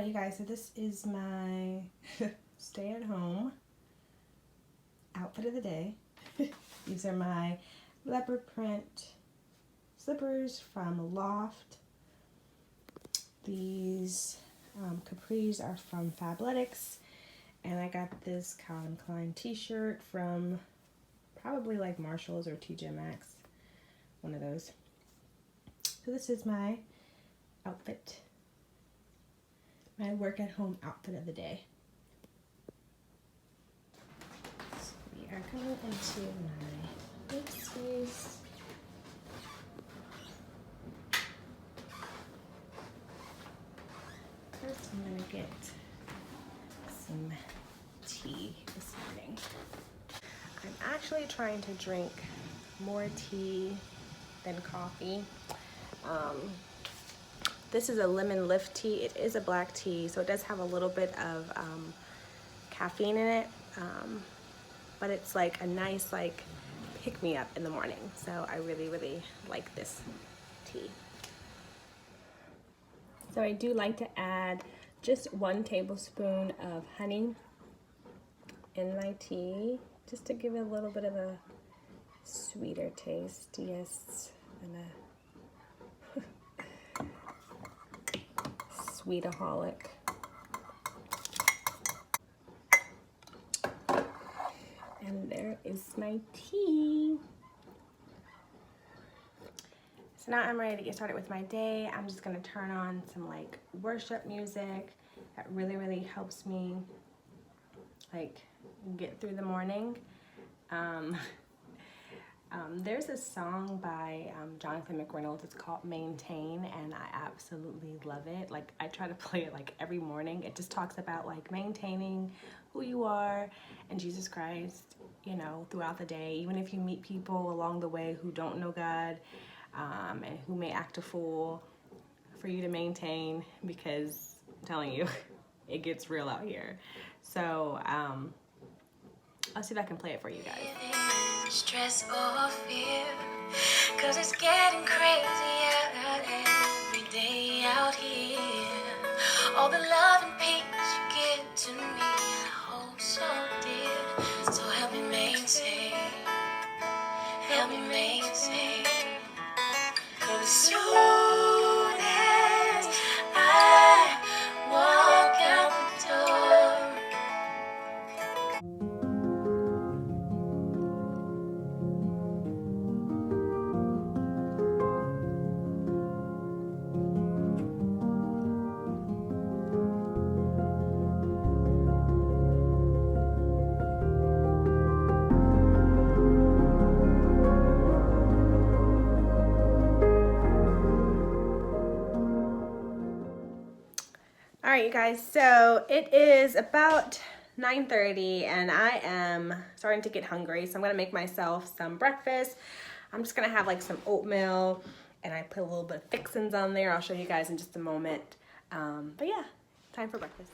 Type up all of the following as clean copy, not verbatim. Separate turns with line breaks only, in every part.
Alright you guys, so this is my stay at home outfit of the day. These are my leopard print slippers from Loft. These capris are from Fabletics, and I got this Calvin Klein t-shirt from probably like Marshalls or TJ Maxx, one of those. So this is my outfit, my work at home outfit of the day. So we are going into my big space. First I'm going to get some tea this morning. I'm actually trying to drink more tea than coffee. This is a lemon lift tea. It is a black tea, so it does have a little bit of caffeine in it, but it's like a nice like pick-me-up in the morning. So I really like this tea. So I do like to add just 1 tablespoon of honey in my tea, just to give it a little bit of a sweeter taste. Yes, and a sweetaholic. And there is my tea. So now I'm ready to get started with my day. I'm just gonna turn on some like worship music that really helps me like get through the morning. There's a song by Jonathan McReynolds. It's called Maintain, and I absolutely love it. Like I try to play it like every morning. It just talks about like maintaining who you are in Jesus Christ, you know, throughout the day. Even if you meet people along the way who don't know God, and who may act a fool, for you to maintain, because I'm telling you, it gets real out here. So I'll see if I can play it for you guys.
Stress or fear, 'cause it's getting crazier every day out here. All the love and peace you give to me, I hold so dear. So help me maintain, help me maintain. 'Cause soon as I walk out the door,
All right, you guys, so it is about 9:30 and I am starting to get hungry, so I'm gonna make myself some breakfast. I'm just gonna have like some oatmeal, and I put a little bit of fixins on there. I'll show you guys in just a moment. But yeah, time for breakfast.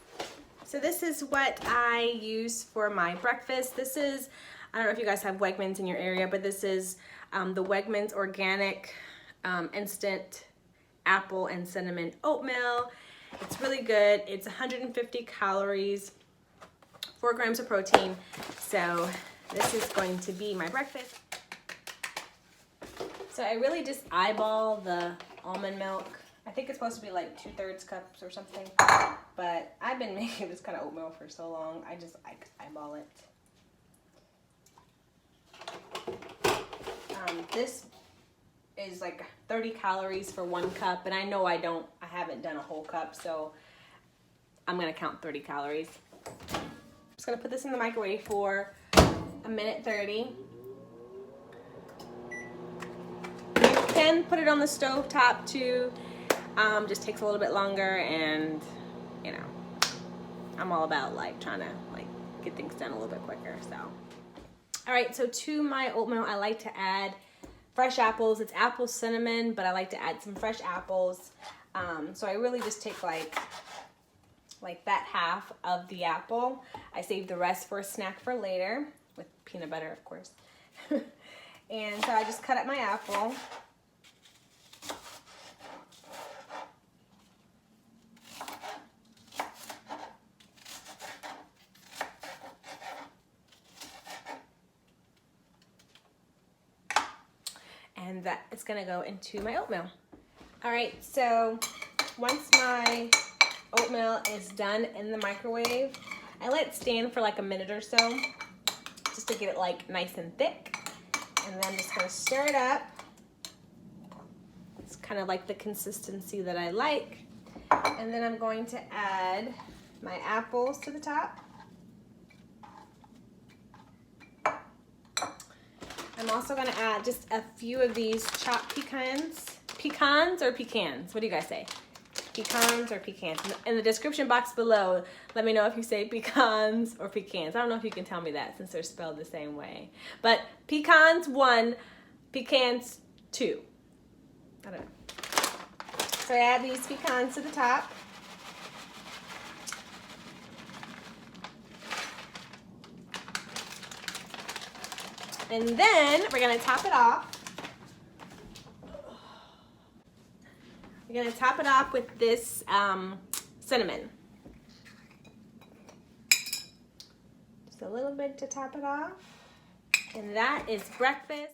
So this is what I use for my breakfast. This is, I don't know if you guys have Wegmans in your area, but this is the Wegmans organic instant apple and cinnamon oatmeal. It's really good. It's 150 calories, 4 grams of protein. So this is going to be my breakfast. So I really just eyeball the almond milk. I think it's supposed to be like 2/3 cups or something, but I've been making this kind of oatmeal for so long. I just eyeball it. This is like 30 calories for 1 cup, and I know I haven't done a whole cup, so I'm gonna count 30 calories. I'm just gonna put this in the microwave for 1:30. You can put it on the stove top too. Just takes a little bit longer, and you know, I'm all about like trying to like get things done a little bit quicker. So, all right. So to my oatmeal, I like to add fresh apples. It's apple cinnamon, but I like to add some fresh apples. So I really just take like that half of the apple. I save the rest for a snack for later, with peanut butter, of course. And so I just cut up my apple. and that is gonna go into my oatmeal. All right, so once my oatmeal is done in the microwave, I let it stand for like a minute or so, just to get it like nice and thick. And then I'm just gonna stir it up. It's kind of like the consistency that I like. And then I'm going to add my apples to the top. I'm also gonna add just a few of these chopped pecans. Pecans or pecans? What do you guys say? Pecans or pecans? In the description box below, let me know if you say pecans or pecans. I don't know if you can tell me that since they're spelled the same way. But pecans 1, pecans 2. I don't know. So I add these pecans to the top. And then we're gonna top it off. We're gonna top it off with this cinnamon. Just a little bit to top it off. And that is breakfast.